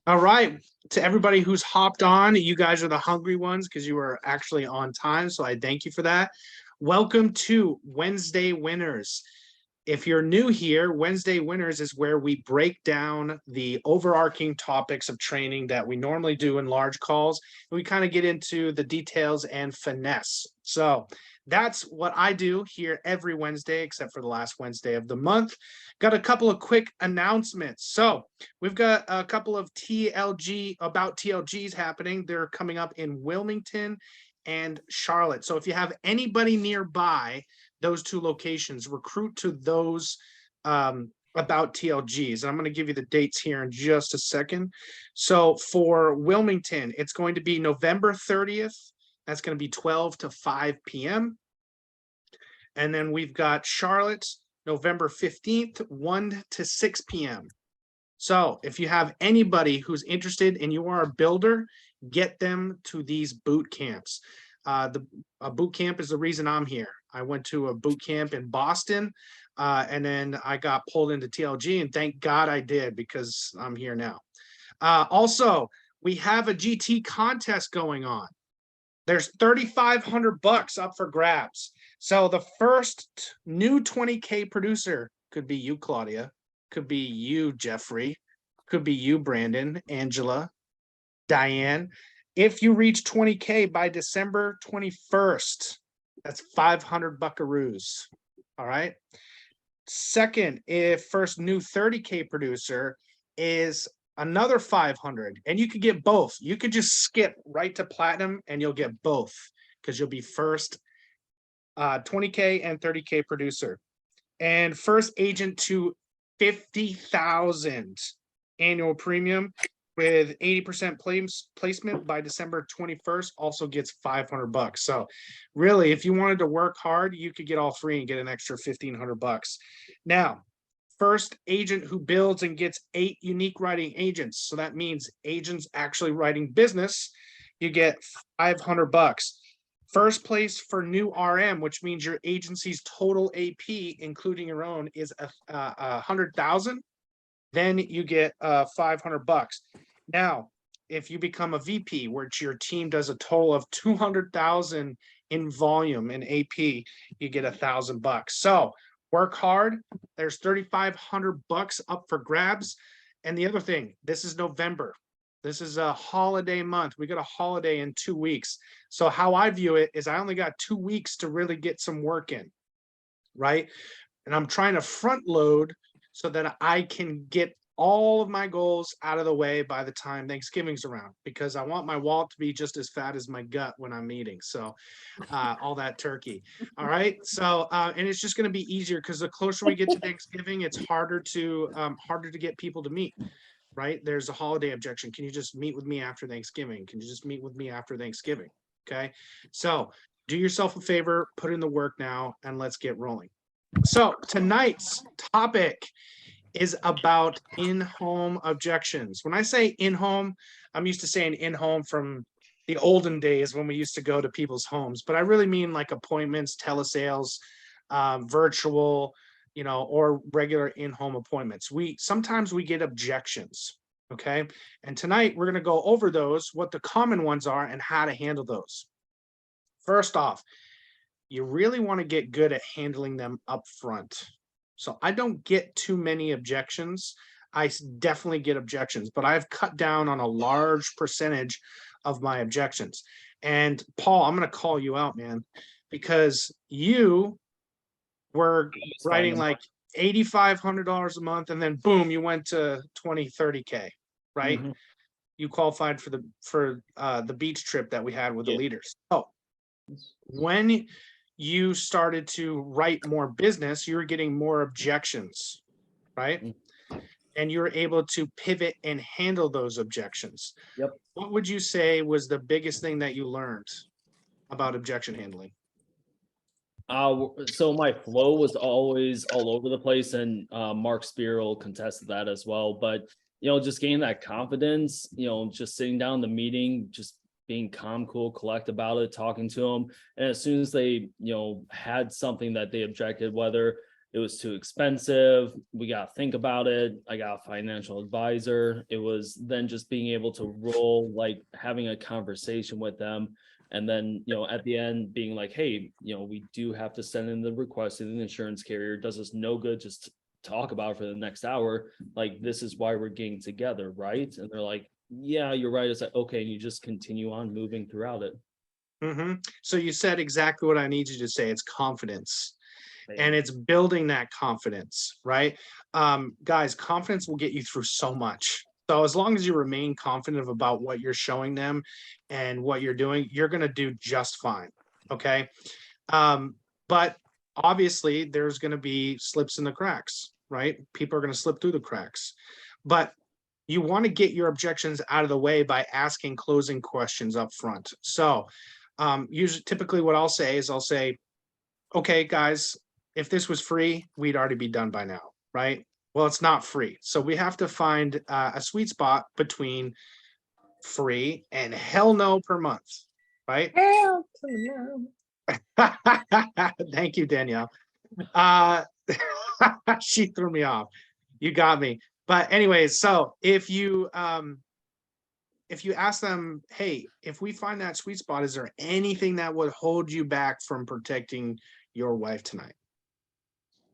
All right. To everybody who's hopped on, you guys are the hungry ones because you were actually on time. So I thank you for that. Welcome to Wednesday Winners. If you're new here, Wednesday Winners is where we break down the overarching topics of training that we normally do in large calls. We kind of get into the details and finesse. So that's what I do here every Wednesday, except for the last Wednesday of the month. Got a couple of quick announcements. So we've got a couple of TLGs happening. They're coming up in Wilmington and Charlotte. So if you have anybody nearby those two locations, recruit to those about TLGs. And I'm going to give you the dates here in just a second. So for Wilmington, it's going to be November 30th. That's going to be 12 to 5 p.m. And then we've got Charlotte, November 15th, 1 to 6 p.m. So if you have anybody who's interested and you are a builder, get them to these boot camps. A boot camp is the reason I'm here. I went to a boot camp in Boston, and then I got pulled into TLG, and thank God I did because I'm here now. Also, we have a GT contest going on. There's $3,500 up for grabs. So the first new 20K producer could be you, Claudia, could be you, Jeffrey, could be you, Brandon, Angela, Diane. If you reach 20K by December 21st, that's 500 buckaroos. All right. Second, if first new 30K producer is another 500, and you could get both. You could just skip right to platinum and you'll get both because you'll be first 20K and 30K producer. And first agent to 50,000 annual premium with 80% placement by December 21st also gets 500 bucks. So really, if you wanted to work hard, you could get all three and get an extra 1,500 bucks. Now, first agent who builds and gets 8 unique writing agents. So that means agents actually writing business, you get 500 bucks. First place for new RM, which means your agency's total AP, including your own, is 100,000. Then you get 500 bucks. Now, if you become a VP, which your team does a total of 200,000 in volume in AP, you get 1,000 bucks. So work hard. There's 3,500 bucks up for grabs. And the other thing, this is November. This is a holiday month. We got a holiday in 2 weeks. So how I view it is I only got 2 weeks to really get some work in, right? And I'm trying to front load so that I can get all of my goals out of the way by the time Thanksgiving's around, because I want my wallet to be just as fat as my gut when I'm eating. So all that turkey. All right. So and it's just going to be easier because the closer we get to Thanksgiving, it's harder to get people to meet. Right. There's a holiday objection. Can you just meet with me after Thanksgiving? Can you just meet with me after Thanksgiving? Okay. So do yourself a favor, put in the work now, and let's get rolling. So tonight's topic is about in-home objections. When I say in-home, I'm used to saying in-home from the olden days when we used to go to people's homes, but I really mean like appointments, telesales, virtual, or regular in-home appointments. Sometimes we get objections, okay? And tonight we're gonna go over those, what the common ones are and how to handle those. First off, you really wanna get good at handling them up front. So I don't get too many objections. I definitely get objections, but I've cut down on a large percentage of my objections. And Paul, I'm going to call you out, man, because you were writing like $8,500 a month, and then boom, you went to 20, 30K, right? Mm-hmm. You qualified for the beach trip that we had with the leaders. Oh, when you started to write more business, you were getting more objections, right? Mm-hmm. And you were able to pivot and handle those objections. Yep. What would you say was the biggest thing that you learned about objection handling? So my flow was always all over the place, and Mark Spiro contested that as well. But, just gaining that confidence, just sitting down in the meeting, just being calm, cool, collect about it, talking to them. And as soon as they, had something that they objected, whether it was too expensive. We got to think about it. I got a financial advisor. It was then just being able to roll, like having a conversation with them. And then, at the end being like, hey, we do have to send in the request to the insurance carrier. Does us no good just to talk about it for the next hour. Like, this is why we're getting together, right? And they're like, yeah, you're right. It's like, okay, and you just continue on moving throughout it. So you said exactly what I need you to say. It's confidence. And it's building that confidence, right? Guys, confidence will get you through so much. So as long as you remain confident about what you're showing them and what you're doing, you're going to do just fine. Okay. But obviously there's going to be slips in the cracks, right? People are going to slip through the cracks, but you want to get your objections out of the way by asking closing questions up front. So usually, typically what I'll say is okay, guys, if this was free, we'd already be done by now, right? Well, it's not free. So we have to find a sweet spot between free and hell no per month, right? Hell to no. Thank you, Danielle. She threw me off. You got me. But anyways, so if you ask them, hey, if we find that sweet spot, is there anything that would hold you back from protecting your wife tonight?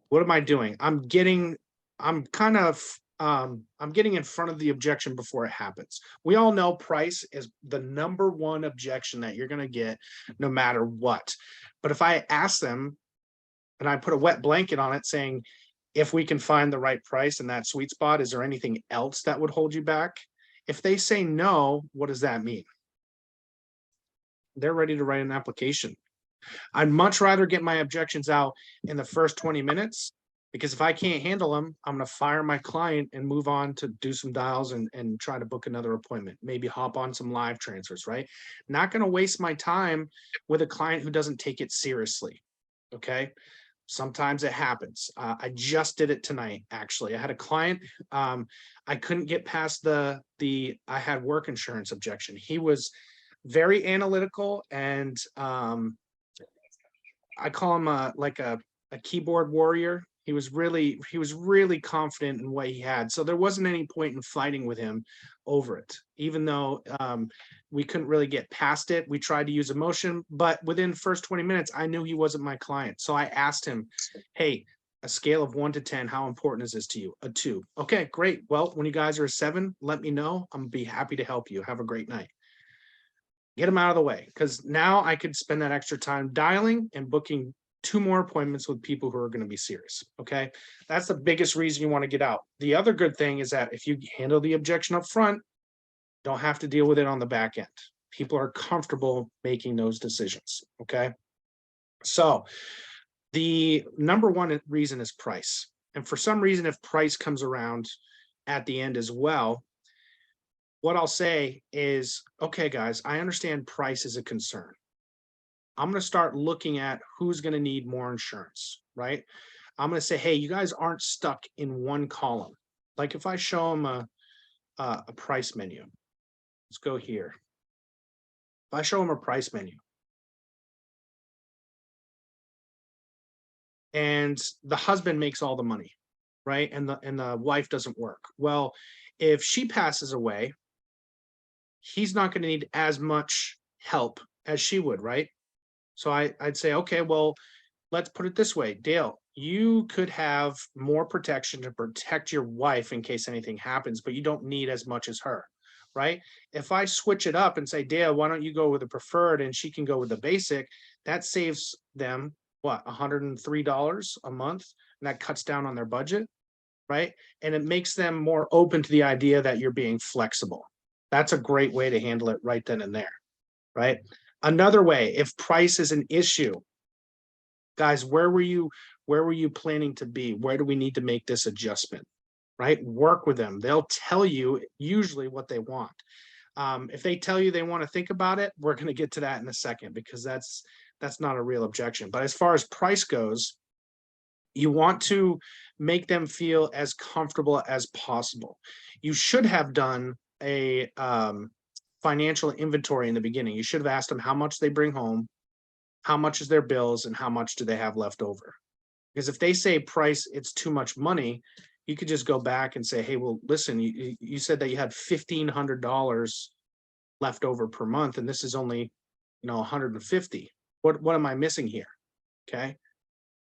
What am I doing? I'm getting in front of the objection before it happens. We all know price is the number one objection that you're going to get no matter what. But if I ask them and I put a wet blanket on it saying, if we can find the right price in that sweet spot, is there anything else that would hold you back? If they say no, what does that mean? They're ready to write an application. I'd much rather get my objections out in the first 20 minutes, because if I can't handle them, I'm going to fire my client and move on to do some dials and try to book another appointment, maybe hop on some live transfers, right? Not going to waste my time with a client who doesn't take it seriously. Okay. Sometimes it happens. I just did it tonight. Actually, I had a client. I couldn't get past I had work insurance objection. He was very analytical, and I call him like a keyboard warrior. He was really confident in what he had. So there wasn't any point in fighting with him over it, even though we couldn't really get past it. We tried to use emotion, but within the first 20 minutes, I knew he wasn't my client. So I asked him, hey, a scale of 1 to 10, how important is this to you? A 2. Okay, great. Well, when you guys are a 7, let me know. I'm gonna be happy to help you. Have a great night. Get him out of the way, because now I could spend that extra time dialing and booking 2 more appointments with people who are going to be serious. Okay. That's the biggest reason you want to get out. The other good thing is that if you handle the objection up front, don't have to deal with it on the back end. People are comfortable making those decisions. Okay. So the number one reason is price. And for some reason, if price comes around at the end as well, what I'll say is, okay, guys, I understand price is a concern. I'm going to start looking at who's going to need more insurance, right? I'm going to say, hey, you guys aren't stuck in one column. Like if I show them a price menu, let's go here. If I show them a price menu and the husband makes all the money, right? And the wife doesn't work. Well, if she passes away, he's not going to need as much help as she would, right? So I'd say, okay, well, let's put it this way, Dale, you could have more protection to protect your wife in case anything happens, but you don't need as much as her, right? If I switch it up and say, Dale, why don't you go with the preferred and she can go with the basic, that saves them, what, $103 a month? And that cuts down on their budget, right? And it makes them more open to the idea that you're being flexible. That's a great way to handle it right then and there, right? Another way, if price is an issue, guys, where were you planning to be? Where do we need to make this adjustment, right? Work with them. They'll tell you usually what they want. If they tell you they want to think about it, we're going to get to that in a second, because that's not a real objection. But as far as price goes, you want to make them feel as comfortable as possible. You should have done a financial inventory in the beginning. You should have asked them how much they bring home, how much is their bills, and how much do they have left over. Because if they say price, it's too much money, you could just go back and say, hey, well, listen, you said that you had $1,500 left over per month, and this is only, 150. What am I missing here? Okay.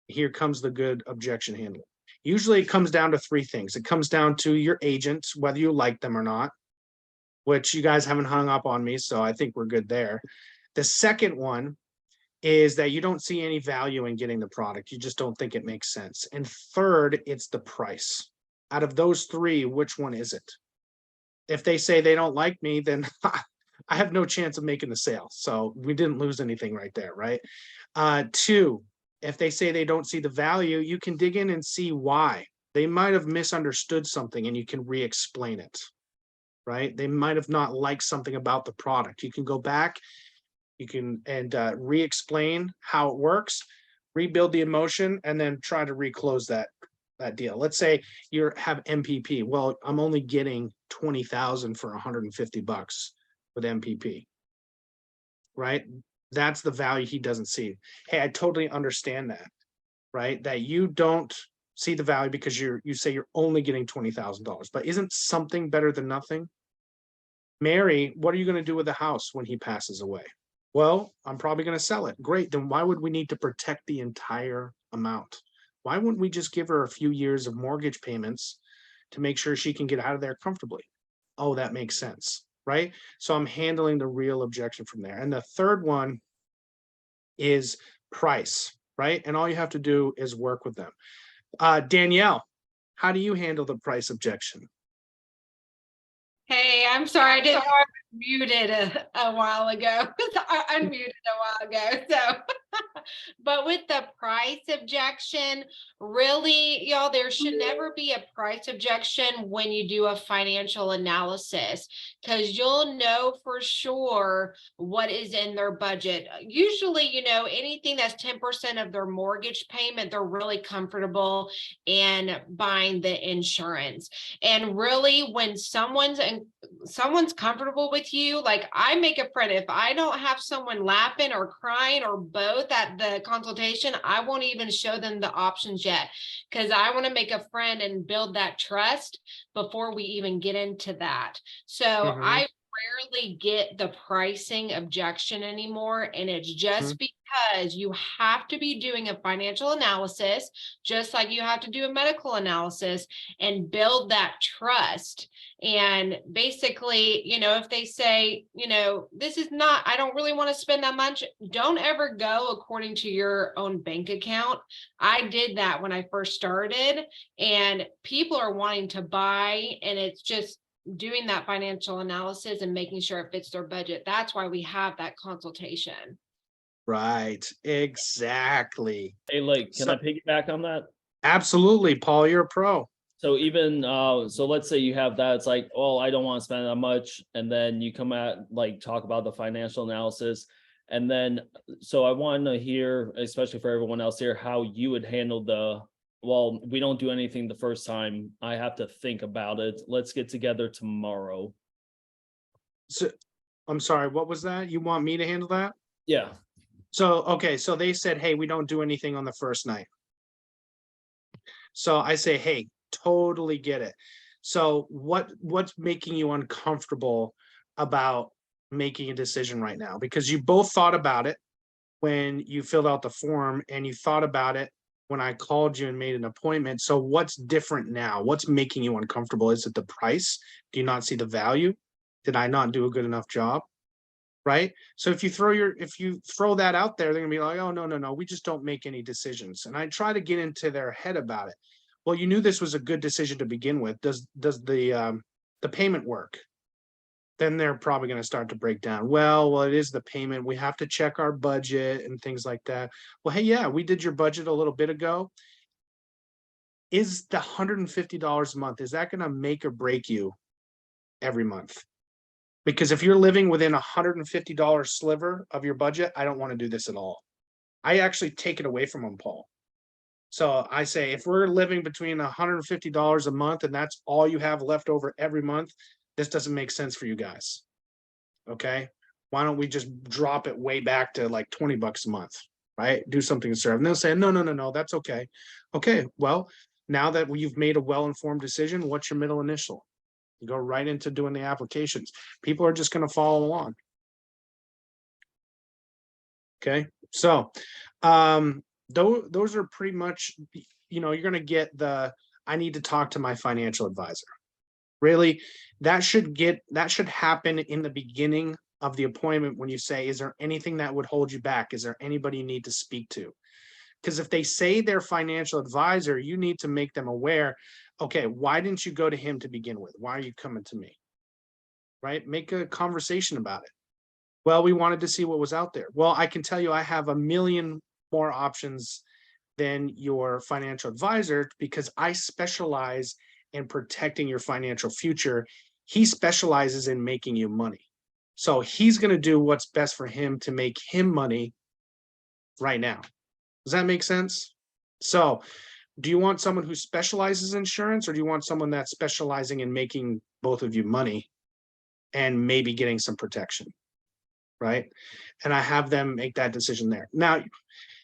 Here comes the good objection handling. Usually it comes down to three things. It comes down to your agents, whether you like them or not, which you guys haven't hung up on me, so I think we're good there. The second one is that you don't see any value in getting the product. You just don't think it makes sense. And third, it's the price. Out of those three, which one is it? If they say they don't like me, then I have no chance of making the sale. So we didn't lose anything right there, right? Two, if they say they don't see the value, you can dig in and see why. They might have misunderstood something and you can re-explain it, right? They might have not liked something about the product. You can go back, you can re-explain how it works, rebuild the emotion, and then try to reclose that deal. Let's say you have MPP. Well, I'm only getting 20,000 for 150 bucks with MPP, right? That's the value he doesn't see. Hey, I totally understand that, right? That you don't see the value because you say you're only getting $20,000, but isn't something better than nothing? Mary, what are you going to do with the house when he passes away? Well, I'm probably going to sell it. Great. Then why would we need to protect the entire amount? Why wouldn't we just give her a few years of mortgage payments to make sure she can get out of there comfortably? Oh, that makes sense, right? So I'm handling the real objection from there. And the third one is price, right? And all you have to do is work with them. Danielle, how do you handle the price objection? Hey, I'm sorry, I didn't know I was muted a while ago. I unmuted a while ago, so. But with the price objection, really, y'all, there should never be a price objection when you do a financial analysis, because you'll know for sure what is in their budget. Usually, anything that's 10% of their mortgage payment, they're really comfortable in buying the insurance. And really, when someone's comfortable with you, like I make a friend, if I don't have someone laughing or crying or both at the consultation, I won't even show them the options yet, because I want to make a friend and build that trust before we even get into that. So I rarely get the pricing objection anymore, and it's just because you have to be doing a financial analysis, just like you have to do a medical analysis, and build that trust. And basically, if they say, this is not, I don't really want to spend that much, don't ever go according to your own bank account. I did that when I first started, and people are wanting to buy, and it's just doing that financial analysis and making sure it fits their budget. That's why we have that consultation. Right, exactly. Hey, like, can I piggyback on that? Absolutely, Paul, you're a pro. So even so let's say you have that, it's like, oh, I don't want to spend that much, and then you come at talk about the financial analysis, and then so I want to hear, especially for everyone else here, how you would handle well, we don't do anything the first time, I have to think about it, let's get together tomorrow. So I'm sorry, what was that? You want me to handle that? Yeah. So okay, so they said, hey, we don't do anything on the first night. So I say, hey, totally get it. So what's making you uncomfortable about making a decision right now? Because you both thought about it when you filled out the form, and you thought about it when I called you and made an appointment. So what's different now? What's making you uncomfortable? Is it the price? Do you not see the value? Did I not do a good enough job? Right? So if you throw that out there, they're gonna be like, oh, no, we just don't make any decisions. And I try to get into their head about it. Well, you knew this was a good decision to begin with. Does the payment work? Then they're probably going to start to break down. Well, it is the payment. We have to check our budget and things like that. Well, hey, yeah, we did your budget a little bit ago. Is the $150 a month, is that going to make or break you every month? Because if you're living within $150 sliver of your budget, I don't want to do this at all. I actually take it away from them, Paul. So I say, if we're living between $150 a month and that's all you have left over every month, this doesn't make sense for you guys. Okay. Why don't we just drop it way back to like 20 bucks a month? right? Do something to serve. And they'll say, no, no, no, no, that's okay. Okay, well, now that you've made a well-informed decision, what's your middle initial? You go right into doing the applications. People are just going to follow along. Okay, so those are pretty much, you're going to get I need to talk to my financial advisor. Really, that should happen in the beginning of the appointment when you say, is there anything that would hold you back? Is there anybody you need to speak to? Because if they say they're financial advisor, you need to make them aware, okay, why didn't you go to him to begin with? Why are you coming to me? Right? Make a conversation about it. Well, we wanted to see what was out there. Well, I can tell you I have a million more options than your financial advisor because I specialize in protecting your financial future. He specializes in making you money. So he's going to do what's best for him to make him money right now. Does that make sense? So do you want someone who specializes in insurance, or do you want someone that's specializing in making both of you money and maybe getting some protection? Right? And I have them make that decision there. Now,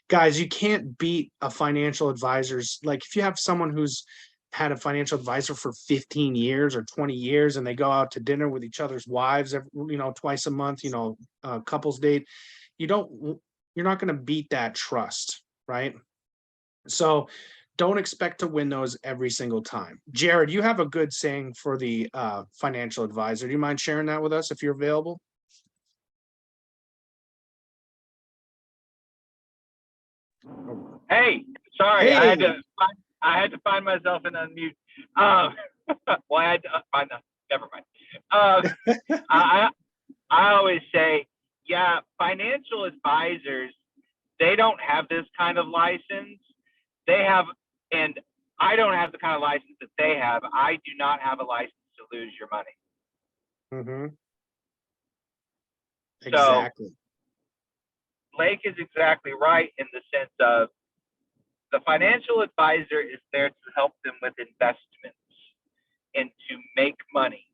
guys, you can't beat a financial advisor's, like if you have someone who's had a financial advisor for 15 years or 20 years and they go out to dinner with each other's wives, twice a month, couples date, you're not going to beat that trust, right? So don't expect to win those every single time. Jared, you have a good saying for the financial advisor. Do you mind sharing that with us if you're available? Hey, sorry, Hey. I had to find myself in unmute. Well, I had to find the. Never mind. I always say, yeah, financial advisors, they don't have this kind of license. They have, and I don't have the kind of license that they have. I do not have a license to lose your money. Mm-hmm. So, Exactly. Blake is exactly right in the sense of the financial advisor is there to help them with investments and to make money.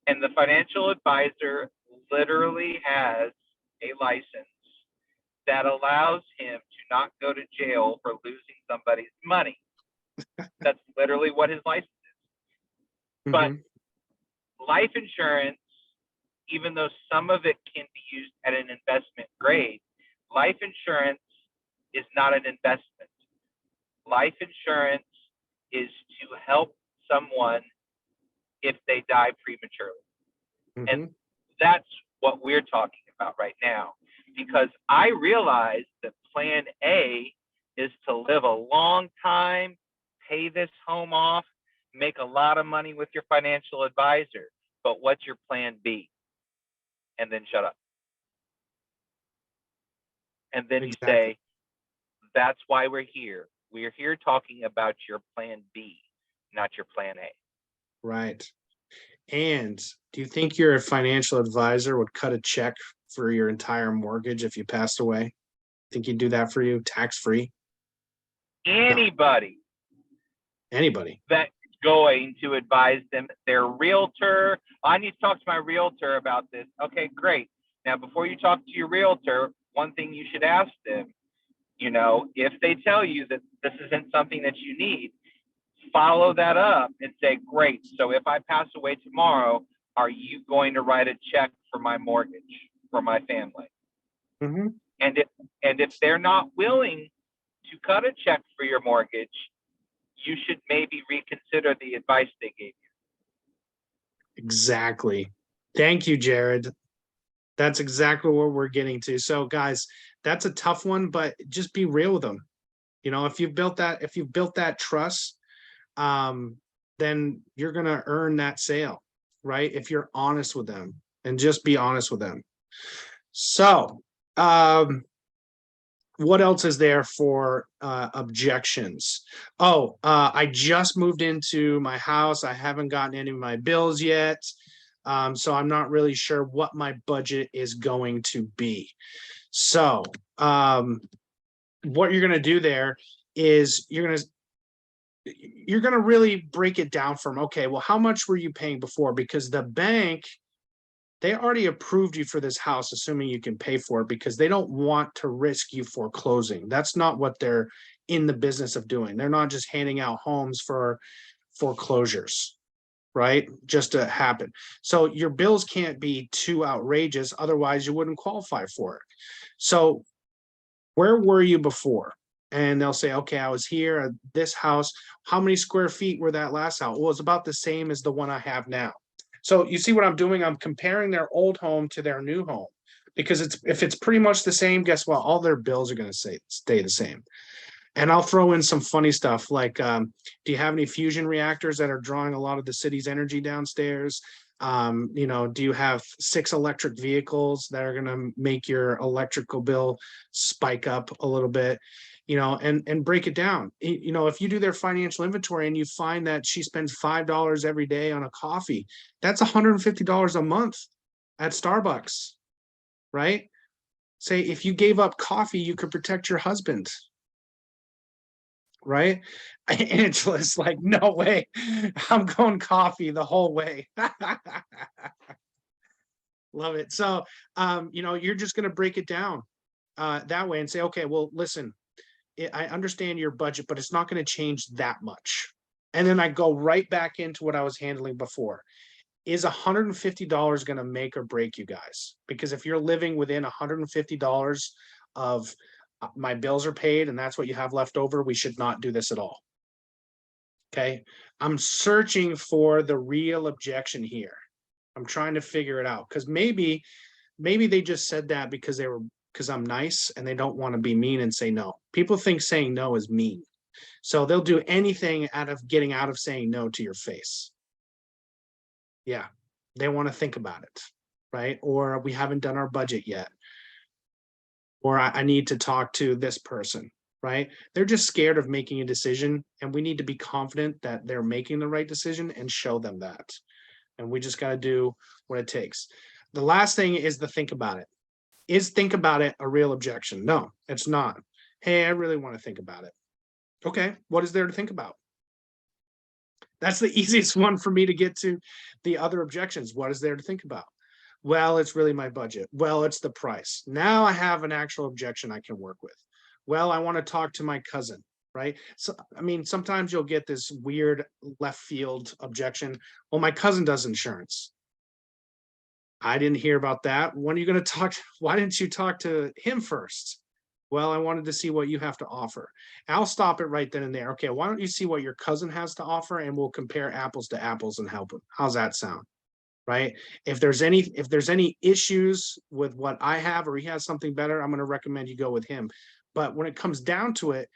And the financial advisor literally has a license that allows him to not go to jail for losing somebody's money. That's literally what his license is. But life insurance, even though some of it can be used at an investment grade, life insurance is not an investment. Life insurance is to help someone if they die prematurely. And that's what we're talking about right now, because I realize that plan A is to live a long time, pay this home off, make a lot of money with your financial advisor. But what's your plan B? And then shut up. And then you say, that's why we're here. We're here talking about your plan B, not your plan A. Right. And do you think your financial advisor would cut a check for your entire mortgage if you passed away? Think he'd do that for you, tax-free? Anybody that's going to advise them, their realtor, I need to talk to my realtor about this. Okay, great. Now, before you talk to your realtor, one thing you should ask them, if they tell you that this isn't something that you need, follow that up and say, great, so if I pass away tomorrow, are you going to write a check for my mortgage for my family? And if they're not willing to cut a check for your mortgage, you should maybe reconsider the advice they gave you. Exactly. Thank you, Jared. That's exactly what we're getting to. So guys, that's a tough one, but just be real with them. If you've built that trust, then you're going to earn that sale, right? If you're honest with them, and just be honest with them. So, what else is there for objections? I just moved into my house. I haven't gotten any of my bills yet. So I'm not really sure what my budget is going to be. So what you're going to do there is you're going to really break it down from, okay, well, how much were you paying before? Because the bank they already approved you for this house, assuming you can pay for it, because they don't want to risk you foreclosing. That's not what they're in the business of doing. They're not just handing out homes for foreclosures, right? Just to happen. So your bills can't be too outrageous, otherwise you wouldn't qualify for it. So where were you before? And they'll say, okay, I was here at this house. How many square feet were that last house? Well, it's about the same as the one I have now. So you see what I'm doing? I'm comparing their old home to their new home, because if it's pretty much the same, guess what? All their bills are going to stay the same. And I'll throw in some funny stuff like, do you have any fusion reactors that are drawing a lot of the city's energy downstairs? You know, do you have 6 electric vehicles that are going to make your electrical bill spike up a little bit? You know, and break it down. You know, if you do their financial inventory and you find that she spends $5 every day on a coffee, that's $150 a month at Starbucks, right? Say if you gave up coffee, you could protect your husband, right? Angela's like, no way, I'm going coffee the whole way. Love it. So, you know, you're just going to break it down that way and say, okay, well, listen, I understand your budget, but it's not going to change that much. And then I go right back into what I was handling before. Is $150 going to make or break you guys? Because if you're living within $150 of my bills are paid and that's what you have left over, we should not do this at all. Okay. I'm searching for the real objection here. I'm trying to figure it out, because maybe they just said that because I'm nice and they don't want to be mean and say no. People think saying no is mean. So they'll do anything out of getting out of saying no to your face. Yeah, they want to think about it, right? Or we haven't done our budget yet. Or I need to talk to this person, right? They're just scared of making a decision, and we need to be confident that they're making the right decision and show them that. And we just got to do what it takes. The last thing is the think about it. Is think about it a real objection? No, it's not. Hey, I really want to think about it. Okay, what is there to think about? That's the easiest one for me to get to the other objections. What is there to think about? Well, it's really my budget. Well, it's the price. Now I have an actual objection I can work with. Well, I want to talk to my cousin, right? So, I mean, sometimes you'll get this weird left field objection. Well, my cousin does insurance. I didn't hear about that. When are you going to talk? Why didn't you talk to him first? Well, I wanted to see what you have to offer. I'll stop it right then and there. Okay, why don't you see what your cousin has to offer, and we'll compare apples to apples and help him. How's that sound? Right? If there's any issues with what I have, or he has something better, I'm going to recommend you go with him. But when it comes down to it,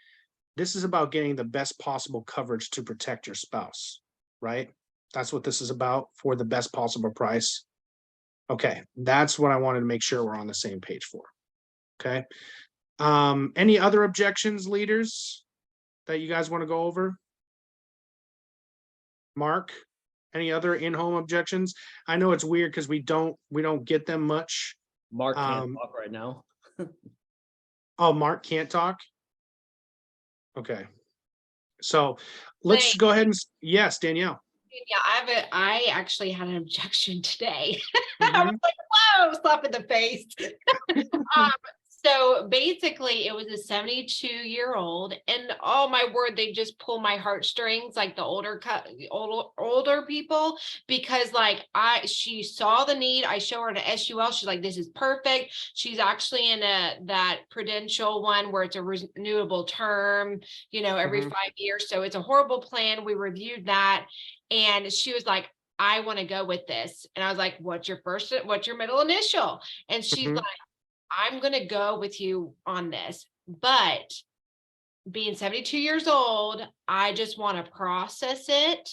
this is about getting the best possible coverage to protect your spouse, right? That's what this is about, for the best possible price. Okay, that's what I wanted to make sure we're on the same page for. Okay. Any other objections, leaders, that you guys want to go over? Mark, any other in-home objections? I know it's weird because we don't get them much. Mark can't talk right now. Oh, Mark can't talk? Okay. So let's go ahead and, yes, Danielle. Yeah, I actually had an objection today. I was like, whoa, slap in the face. So basically it was a 72-year-old, and oh my word, they just pull my heartstrings, like the older people, because like she saw the need. I show her to SUL. She's like, this is perfect. She's actually in that Prudential one where it's a renewable term, you know, every 5 years. So it's a horrible plan. We reviewed that, and she was like, I want to go with this. And I was like, what's your middle initial? And she's like, I'm going to go with you on this, but being 72 years old, I just want to process it,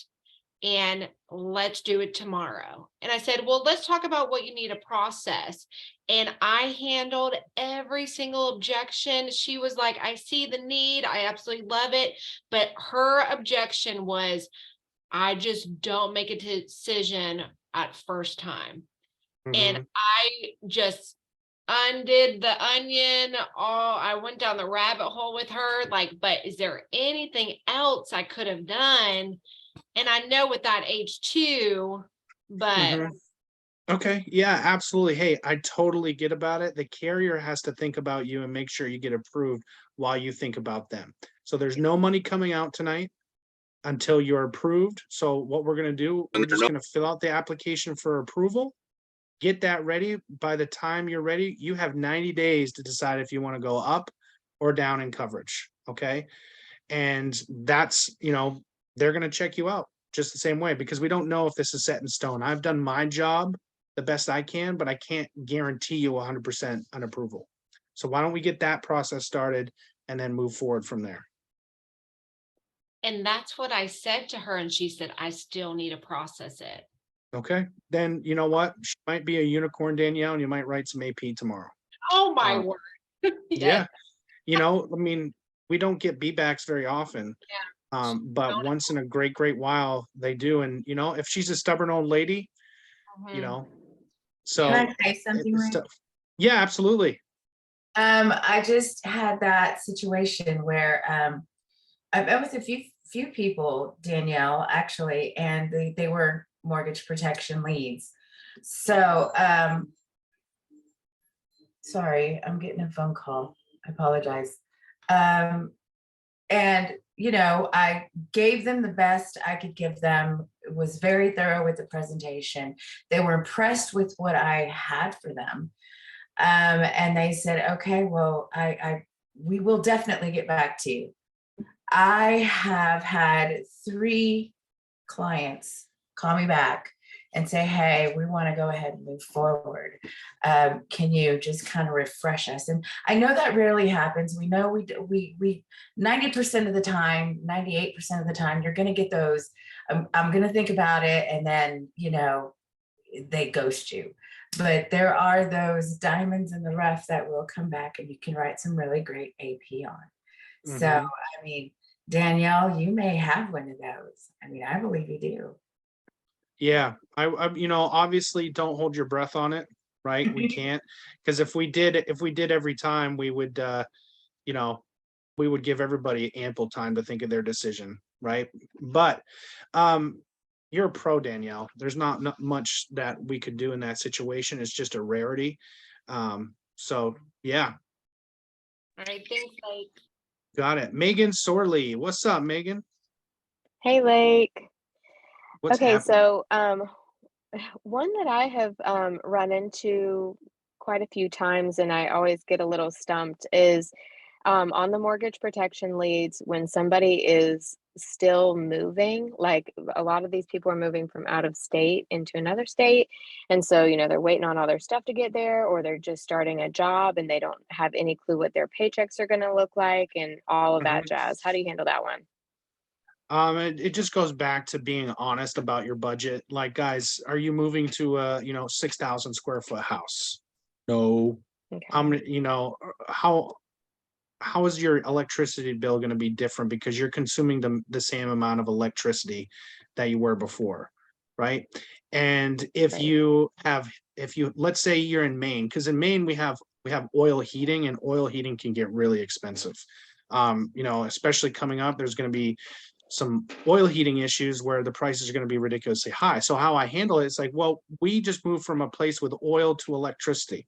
and let's do it tomorrow. And I said, well, let's talk about what you need to process. And I handled every single objection. She was like, I see the need. I absolutely love it. But her objection was, I just don't make a decision at first time. And I just undid the onion. I went down the rabbit hole with her, like, but is there anything else I could have done? And I know with that age too, but Okay, yeah, absolutely. Hey, I totally get about it. The carrier has to think about you and make sure you get approved while you think about them. So there's no money coming out tonight until you're approved. So what we're gonna do, we're just gonna fill out the application for approval. Get that ready. By the time you're ready, you have 90 days to decide if you want to go up or down in coverage. Okay. And that's, they're gonna check you out just the same way because we don't know if this is set in stone. I've done my job the best I can, but I can't guarantee you 100% an approval. So why don't we get that process started and then move forward from there? And that's what I said to her, and she said, I still need to process it. Okay, then you know what? She might be a unicorn, Danielle, and you might write some AP tomorrow. Oh, my Uh, word. Yeah, I mean, we don't get beatbacks very often. Yeah. But Don't- once in a great while they do. And if she's a stubborn old lady, Mhm. so Can I say something, it's Ray? tough. Yeah, absolutely. I just had that situation where I've met with a few people, Danielle, actually, and they were mortgage protection leads. So sorry, I'm getting a phone call. I apologize. And I gave them the best I could give them. It was very thorough with the presentation. They were impressed with what I had for them. And they said, okay, well, we will definitely get back to you. I have had 3 clients call me back and say, hey, we want to go ahead and move forward. Can you just kind of refresh us? And I know that rarely happens. We know we 90% of the time, 98% of the time, you're going to get those. I'm going to think about it. And then, they ghost you. But there are those diamonds in the rough that will come back and you can write some really great AP on. So, Mhm. I mean, Danielle, you may have one of those. I mean, I believe you do. Yeah, I obviously don't hold your breath on it, right? We can't, because if we did every time, we would, we would give everybody ample time to think of their decision, right? But you're a pro, Danielle. There's not much that we could do in that situation. It's just a rarity. So yeah, All right, thanks, Blake. got it. Megan Sorley, what's up, Megan? Hey, Lake. What's Okay, happening? so one that I have run into quite a few times, and I always get a little stumped, is on the mortgage protection leads when somebody is still moving. Like a lot of these people are moving from out of state into another state, and so they're waiting on all their stuff to get there, or they're just starting a job and they don't have any clue what their paychecks are going to look like, and all of that Mhm. jazz. How do you handle that one? It just goes back to being honest about your budget. Like, guys, are you moving to a 6,000 square foot house? No. Okay. How many, how is your electricity bill going to be different because you're consuming the same amount of electricity that you were before, right? And if Right. you let's say you're in Maine, because in Maine we have oil heating, and oil heating can get really expensive. Especially coming up, there's going to be some oil heating issues where the prices are going to be ridiculously high. So how I handle it is like, well, we just moved from a place with oil to electricity.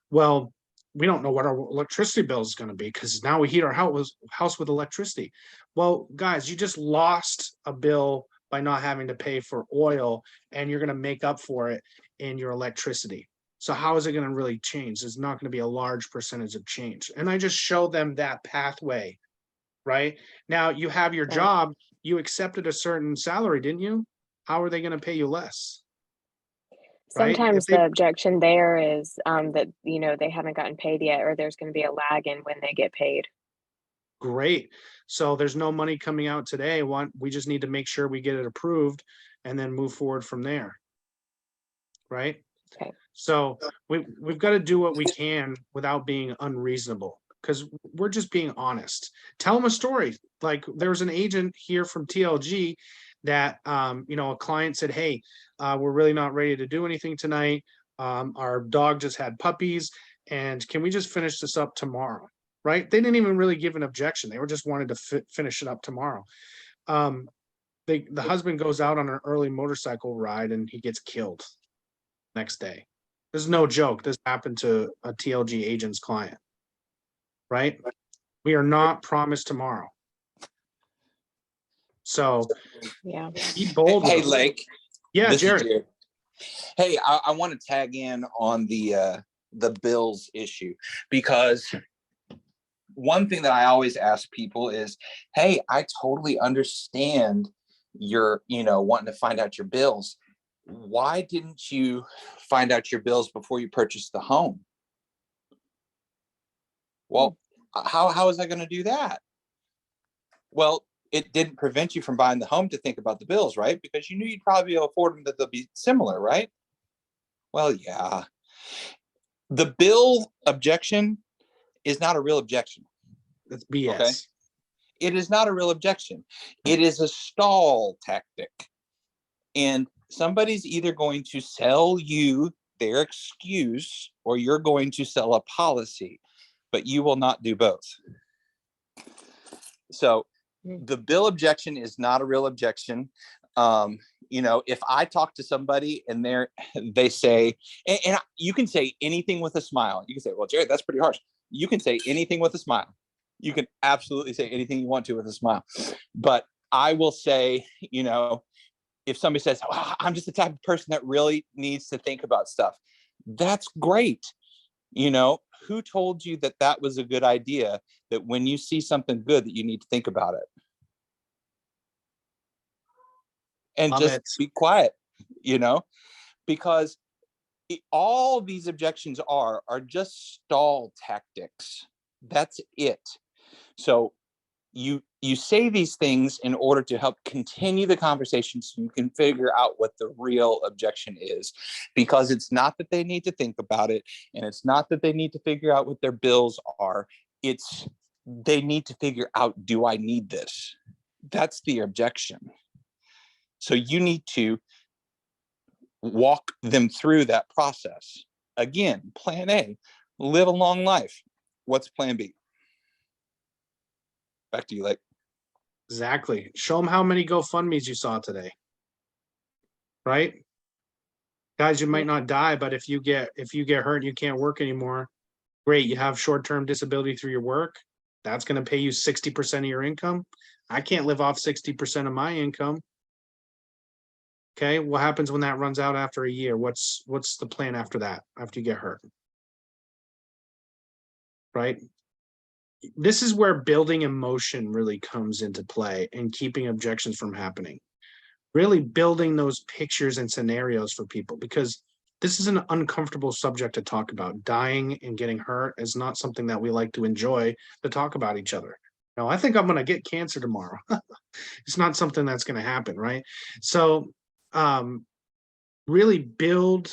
Well, we don't know what our electricity bill is going to be because now we heat our house with electricity. Well, guys, you just lost a bill by not having to pay for oil, and you're going to make up for it in your electricity. So how is it going to really change? There's not going to be a large percentage of change. And I just show them that pathway, right? Now you have your Right. job, you accepted a certain salary, didn't you? How are they going to pay you less? Right? Sometimes the objection there is that they haven't gotten paid yet, or there's going to be a lag in when they get paid. Great. So there's no money coming out today. We just need to make sure we get it approved and then move forward from there. Right? Okay. So we've got to do what we can without being unreasonable, because we're just being honest. Tell them a story. Like there was an agent here from TLG that a client said, hey, we're really not ready to do anything tonight. Our dog just had puppies, and can we just finish this up tomorrow? Right? They didn't even really give an objection. They were just wanted to finish it up tomorrow. The husband goes out on an early motorcycle ride and he gets killed. next day. This is no joke. This happened to a TLG agent's client, right? We are not promised tomorrow. So Yeah. be bold. Hey, with it. Lake. Yeah, This is Jared. Jared. Hey, I want to tag in on the bills issue, because one thing that I always ask people is, hey, I totally understand you're, wanting to find out your bills. Why didn't you find out your bills before you purchased the home? Well, how is I going to do that? Well, it didn't prevent you from buying the home to think about the bills, right? Because you knew you'd probably afford them, that they'll be similar, right? Well, yeah. The bill objection is not a real objection. That's BS. Okay. It is not a real objection. It is a stall tactic. And somebody's either going to sell you their excuse, or you're going to sell a policy, but you will not do both. So the bill objection is not a real objection. If I talk to somebody and they say, and you can say anything with a smile. You can say, well, Jared, that's pretty harsh. You can say anything with a smile. You can absolutely say anything you want to with a smile. But I will say, if somebody says, oh, I'm just the type of person that really needs to think about stuff, that's great. Who told you that that was a good idea, that when you see something good that you need to think about it? And Love just it. be quiet, because all these objections are just stall tactics. That's it. So you say these things in order to help continue the conversation, so you can figure out what the real objection is, because it's not that they need to think about it, and it's not that they need to figure out what their bills are. It's they need to figure out, do I need this? That's the objection. So you need to walk them through that process. Again, plan A, live a long life. What's plan B? Back to you, Lake. Exactly. Show them how many GoFundMe's you saw today. Right? Guys, you might not die, but if you get hurt and you can't work anymore, great. You have short-term disability through your work. That's going to pay you 60% of your income. I can't live off 60% of my income. Okay, what happens when that runs out after a year? What's the plan after that, after you get hurt? Right? This is where building emotion really comes into play, and keeping objections from happening. Really building those pictures and scenarios for people, because this is an uncomfortable subject to talk about. Dying and getting hurt is not something that we like to enjoy to talk about each other. No, I think I'm going to get cancer tomorrow. It's not something that's going to happen, right? So really build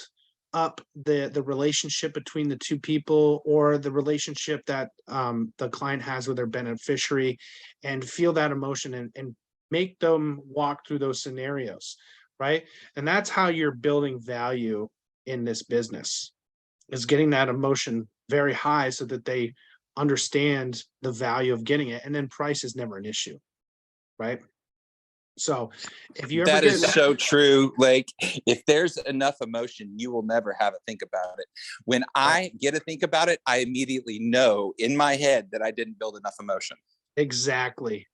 up the relationship between the two people, or the relationship that the client has with their beneficiary, and feel that emotion, and make them walk through those scenarios, right? And that's how you're building value in this business, is getting that emotion very high so that they understand the value of getting it. And then price is never an issue, right? So if you ever That get is so true, Lake. If there's enough emotion, you will never have a think about it. When I get to think about it, I immediately know in my head that I didn't build enough emotion. Exactly.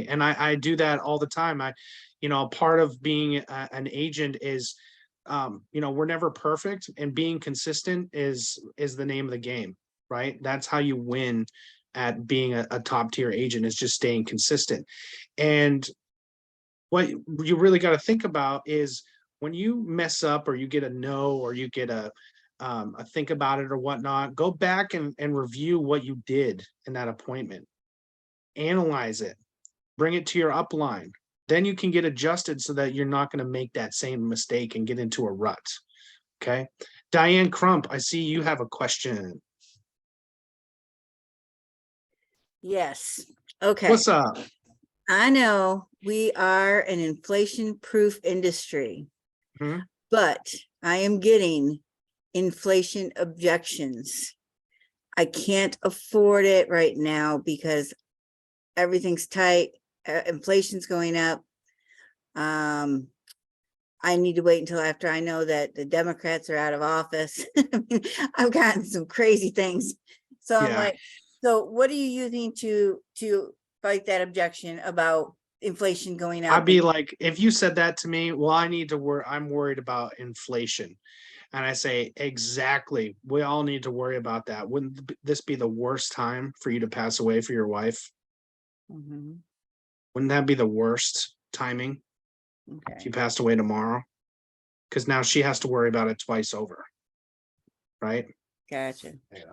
And I do that all the time. Part of being an agent is, we're never perfect, and being consistent is the name of the game, right? That's how you win at being a top tier agent, is just staying consistent. And what you really got to think about is, when you mess up, or you get a no, or you get a think about it or whatnot, go back and review what you did in that appointment. Analyze it, bring it to your upline. Then you can get adjusted so that you're not going to make that same mistake and get into a rut. Okay. Diane Crump, I see you have a question. Yes. Okay. What's up? I know we are an inflation-proof industry, Mhm. but I am getting inflation objections. I can't afford it right now because everything's tight. Inflation's going up. I I need to wait until after I know that the Democrats are out of office. I mean, I've gotten some crazy things. So I'm Yeah. like, so what are you using to fight that objection about inflation going up? I'd be like, if you said that to me, well, I need to worry, I'm worried about inflation. And I say, exactly, we all need to worry about that. Wouldn't this be the worst time for you to pass away for your wife? Mhm, Wouldn't that be the worst timing if okay, you passed away tomorrow? Because now she has to worry about it twice over, right? gotcha.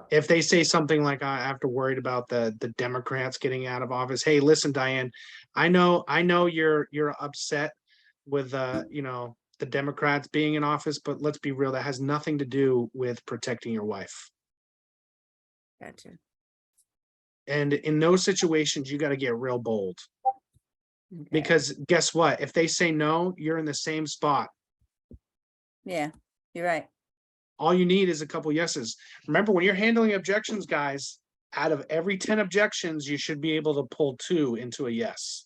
If they say something like, I have to worried about the Democrats getting out of office. Hey, listen, Diane, I know you're upset with the Democrats being in office, but let's be real, that has nothing to do with protecting your wife. Gotcha. And in those situations, you got to get real bold, Okay. because guess what? If they say no, you're in the same spot. Yeah, you're right. All you need is a couple yeses. Remember, when you're handling objections, guys, out of every 10 objections, you should be able to pull 2 into a yes.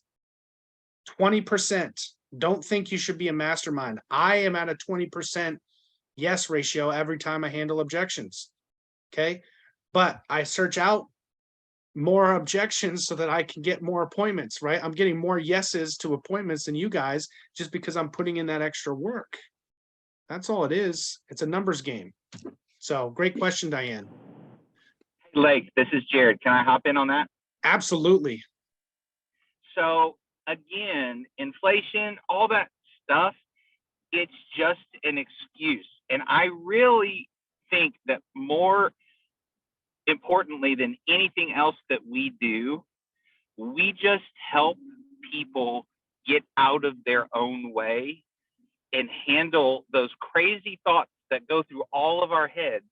20%. Don't think you should be a mastermind. I am at a 20% yes ratio every time I handle objections. Okay. But I search out more objections so that I can get more appointments, right? I'm getting more yeses to appointments than you guys just because I'm putting in that extra work. That's all it is. It's a numbers game. So great question, Diane. Lake, this is Jared. Can I hop in on that? Absolutely. So again, inflation, all that stuff, it's just an excuse. And I really think that more importantly than anything else that we do, we just help people get out of their own way and handle those crazy thoughts that go through all of our heads.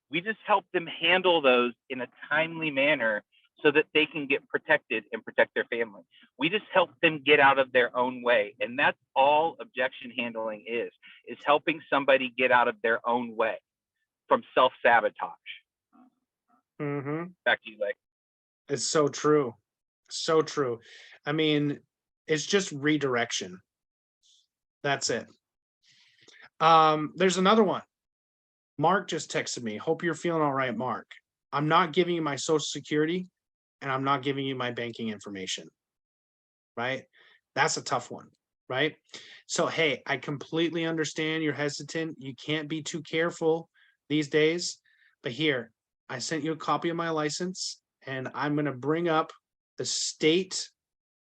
We just help them handle those in a timely manner so that they can get protected and protect their family. We just help them get out of their own way. And that's all objection handling is helping somebody get out of their own way from self-sabotage. Mm-hmm. Back to you, Lake. It's so true. So true. I mean, it's just redirection. That's it. There's another one. Mark just texted me. Hope you're feeling all right, Mark. I'm not giving you my social security and I'm not giving you my banking information. Right? That's a tough one, right? So, hey, I completely understand you're hesitant. You can't be too careful these days, but here, I sent you a copy of my license and I'm going to bring up the state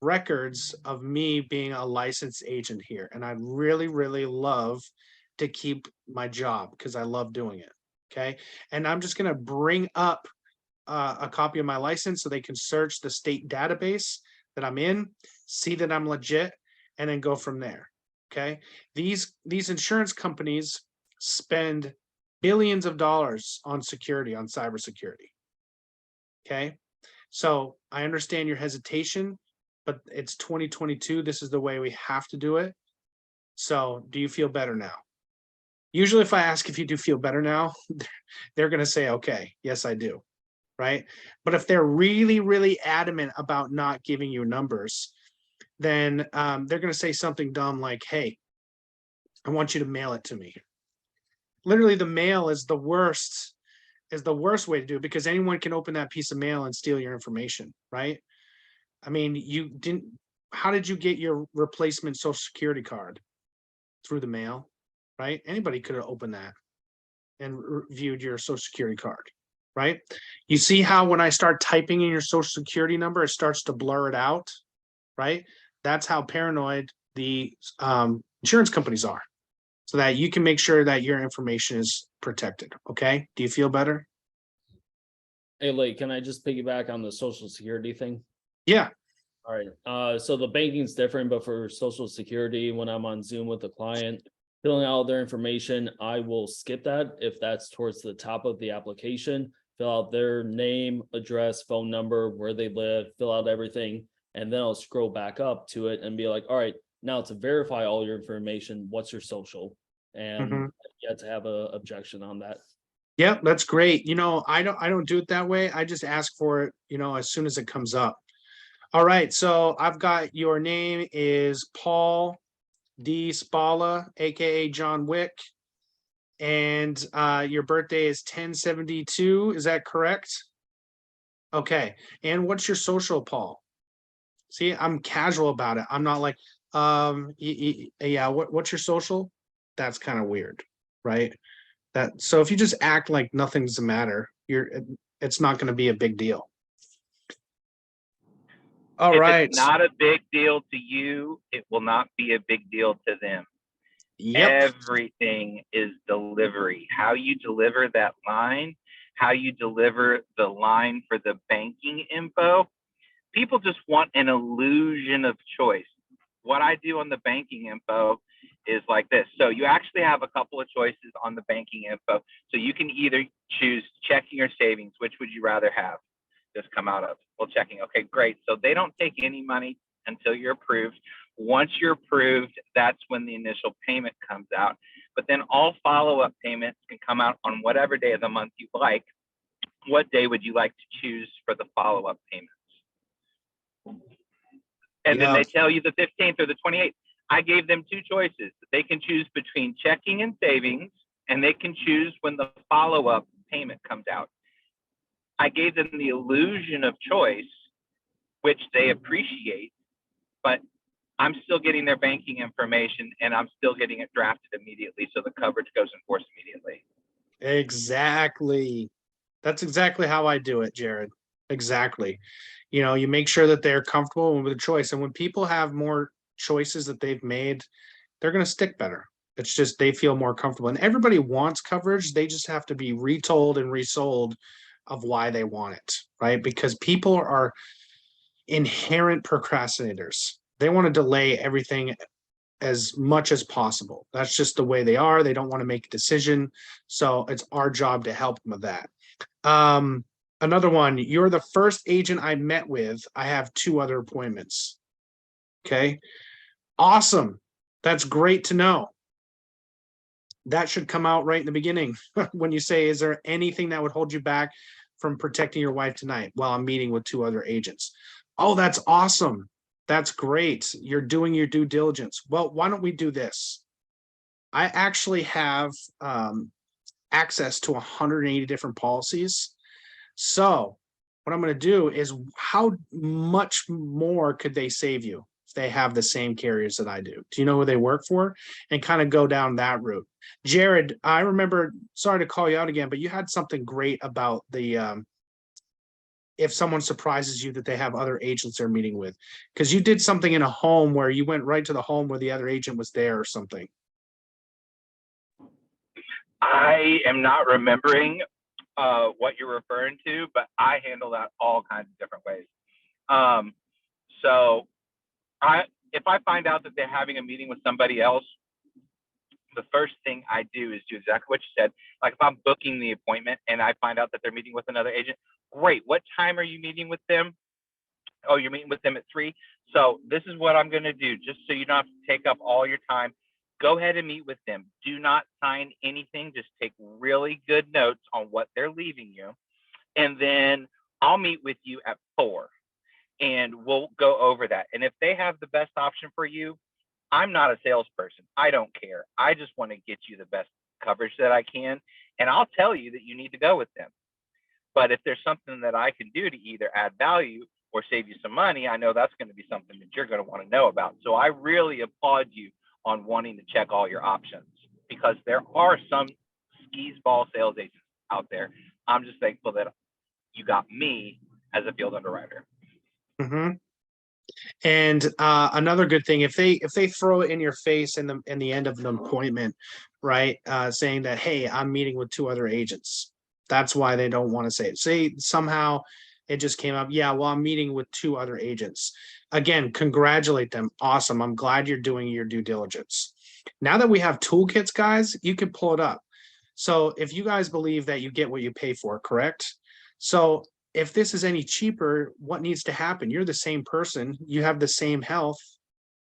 records of me being a licensed agent here. And I'd really, really love to keep my job because I love doing it. Okay. And I'm just going to bring up a copy of my license so they can search the state database that I'm in, see that I'm legit, and then go from there. Okay. These insurance companies spend billions of dollars on security, on cybersecurity. Okay. So I understand your hesitation, but it's 2022. This is the way we have to do it. So do you feel better now? Usually if I ask if you do feel better now, they're going to say, okay, yes, I do. Right. But if they're really, really adamant about not giving you numbers, then they're going to say something dumb like, hey, I want you to mail it to me. Literally, the mail is the worst way to do it because anyone can open that piece of mail and steal your information. Right. I mean, how did you get your replacement social security card? Through the mail, right? Anybody could have opened that and viewed your social security card, right? You see how when I start typing in your social security number, it starts to blur it out, right? That's how paranoid the insurance companies are, so that you can make sure that your information is protected. Okay. Do you feel better? Hey, Lake, can I just piggyback on the social security thing? Yeah. All right. So the banking's different, but for social security, when I'm on Zoom with the client, filling out their information, I will skip that if that's towards the top of the application, fill out their name, address, phone number, where they live, fill out everything. And then I'll scroll back up to it and be like, all right, now to verify all your information, what's your social? And you have to have an objection on that. Yep, that's great. I don't do it that way. I just ask for it, as soon as it comes up. All right, so I've got your name is Paul D Spala, aka John Wick. And your birthday is 10/72, is that correct? Okay, and what's your social, Paul? See, I'm casual about it. I'm not like, yeah, what's your social? That's kind of weird, right? So if you just act like nothing's the matter, it's not going to be a big deal. All If right. it's not a big deal to you, it will not be a big deal to them. Yep. Everything is delivery. How you deliver that line, how you deliver the line for the banking info. People just want an illusion of choice. What I do on the banking info is like this. So you actually have a couple of choices on the banking info. So you can either choose checking or savings. Which would you rather have this come out of? Well, checking. Okay, great. So they don't take any money until you're approved. Once you're approved, that's when the initial payment comes out. But then all follow-up payments can come out on whatever day of the month you like. What day would you like to choose for the follow-up payments? And then they tell you the 15th or the 28th. I gave them two choices. They can choose between checking and savings, and they can choose when the follow-up payment comes out. I gave them the illusion of choice, which they appreciate, but I'm still getting their banking information and I'm still getting it drafted immediately. So the coverage goes in force immediately. Exactly. That's exactly how I do it, Jared. Exactly. You make sure that they're comfortable with the choice. And when people have more choices that they've made, they're going to stick better. It's just they feel more comfortable. And everybody wants coverage. They just have to be retold and resold of why they want it, right? Because people are inherent procrastinators. They want to delay everything as much as possible. That's just the way they are. They don't want to make a decision. So it's our job to help them with that. Another one, you're the first agent I met with. I have 2 other appointments. Okay. Awesome. That's great to know. That should come out right in the beginning when you say, is there anything that would hold you back from protecting your wife tonight? Well, I'm meeting with 2 other agents. Oh, that's awesome. That's great. You're doing your due diligence. Well, why don't we do this? I actually have access to 180 different policies. So what I'm going to do is, how much more could they save you if they have the same carriers that I do? Do you know who they work for? And kind of go down that route. Jared, I remember, sorry to call you out again, but you had something great about the if someone surprises you that they have other agents they're meeting with, because you did something in a home where you went right to the home where the other agent was there or something. I am not remembering what you're referring to, but I handle that all kinds of different ways. So if I find out that they're having a meeting with somebody else, the first thing I do is do exactly what you said. Like if I'm booking the appointment and I find out that they're meeting with another agent, great. What time are you meeting with them? Oh, you're meeting with them at 3. So this is what I'm going to do, just so you don't have to take up all your time. Go ahead and meet with them. Do not sign anything. Just take really good notes on what they're leaving you. And then I'll meet with you at 4 and we'll go over that. And if they have the best option for you, I'm not a salesperson. I don't care. I just want to get you the best coverage that I can. And I'll tell you that you need to go with them. But if there's something that I can do to either add value or save you some money, I know that's going to be something that you're going to want to know about. So I really applaud you on wanting to check all your options, because there are some skis ball sales agents out there. I'm just thankful that you got me as a field underwriter. Mm-hmm. And another good thing, if they throw it in your face in the end of an appointment, right, saying that, hey, I'm meeting with 2 other agents, that's why they don't want to say it. Say somehow it just came up, yeah, well, I'm meeting with 2 other agents. Again, congratulate them. Awesome. I'm glad you're doing your due diligence. Now that we have toolkits, guys, you can pull it up. So if you guys believe that you get what you pay for, correct? So if this is any cheaper, what needs to happen? You're the same person. You have the same health,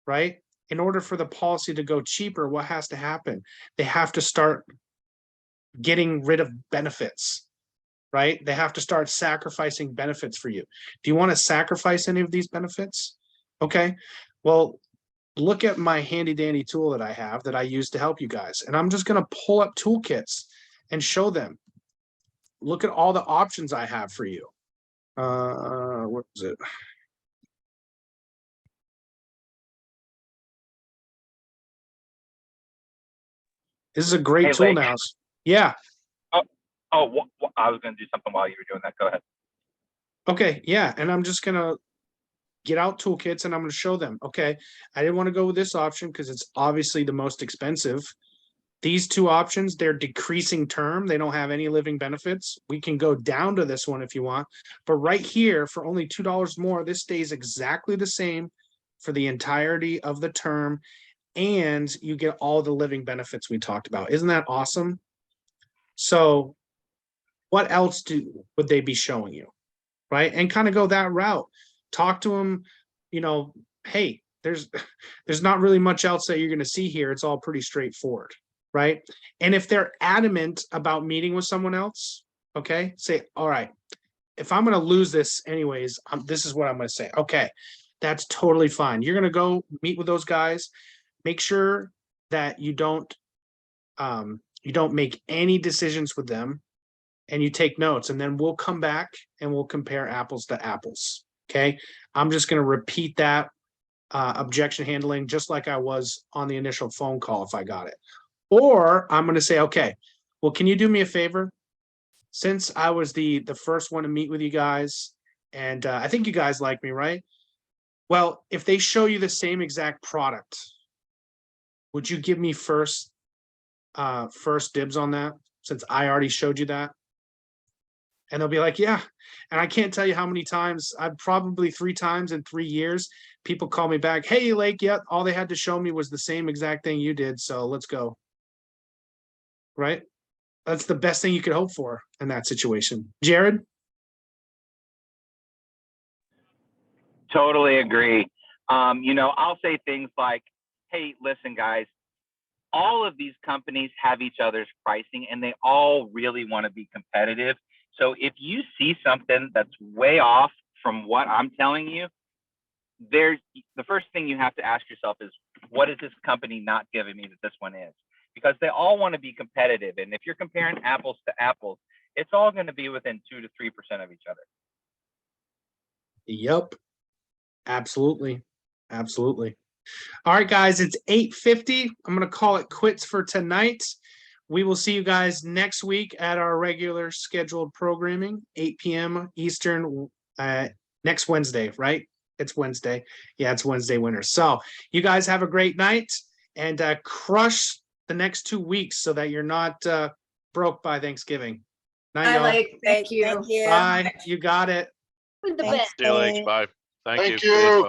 right? In order for the policy to go cheaper, what has to happen? They have to start getting rid of benefits, right? They have to start sacrificing benefits for you. Do you want to sacrifice any of these benefits? Okay, well, look at my handy dandy tool that I have that I use to help you guys. And I'm just gonna pull up toolkits and show them. Look at all the options I have for you. What is it? This is a great Hey, tool Lake. now. Yeah. I was going to do something while you were doing that. Go ahead. Okay. Yeah. And I'm just going to get out toolkits and I'm going to show them. Okay. I didn't want to go with this option because it's obviously the most expensive. These two options, they're decreasing term. They don't have any living benefits. We can go down to this one if you want. But right here, for only $2 more, this stays exactly the same for the entirety of the term. And you get all the living benefits we talked about. Isn't that awesome? So what else would they be showing you? Right? And kind of go that route. Talk to them, you know, hey, there's not really much else that you're going to see here. It's all pretty straightforward. Right? And if they're adamant about meeting with someone else, okay, say, all right, if I'm going to lose this anyways, this is what I'm going to say. Okay, that's totally fine. You're going to go meet with those guys. Make sure that you don't make any decisions with them and you take notes, and then we'll come back and we'll compare apples to apples. Okay. I'm just going to repeat that objection handling just like I was on the initial phone call if I got it. Or I'm going to say, okay, well, can you do me a favor? Since I was the first one to meet with you guys, and I think you guys like me, right? Well, if they show you the same exact product, would you give me first dibs on that since I already showed you that? And they'll be like, yeah. And I can't tell you how many times, I've probably 3 times in 3 years, people call me back, hey, Lake, yep, all they had to show me was the same exact thing you did. So let's go. Right? That's the best thing you could hope for in that situation. Jared? Totally agree. I'll say things like, hey, listen, guys, all of these companies have each other's pricing and they all really want to be competitive. So if you see something that's way off from what I'm telling you, the first thing you have to ask yourself is, what is this company not giving me that this one is? Because they all want to be competitive. And if you're comparing apples to apples, it's all going to be within 2 to 3% of each other. Yep. Absolutely. Absolutely. All right, guys, it's 8:50. I'm going to call it quits for tonight. We will see you guys next week at our regular scheduled programming, 8 p.m. Eastern, next Wednesday, right? It's Wednesday. Yeah, it's Wednesday winter. So you guys have a great night and crush the next 2 weeks so that you're not broke by Thanksgiving. Night, I y'all. like, thank you. Thank you. Bye. You got it. The Thanks, best. See you later. Lake. Bye. Thank you Thank for the you. info.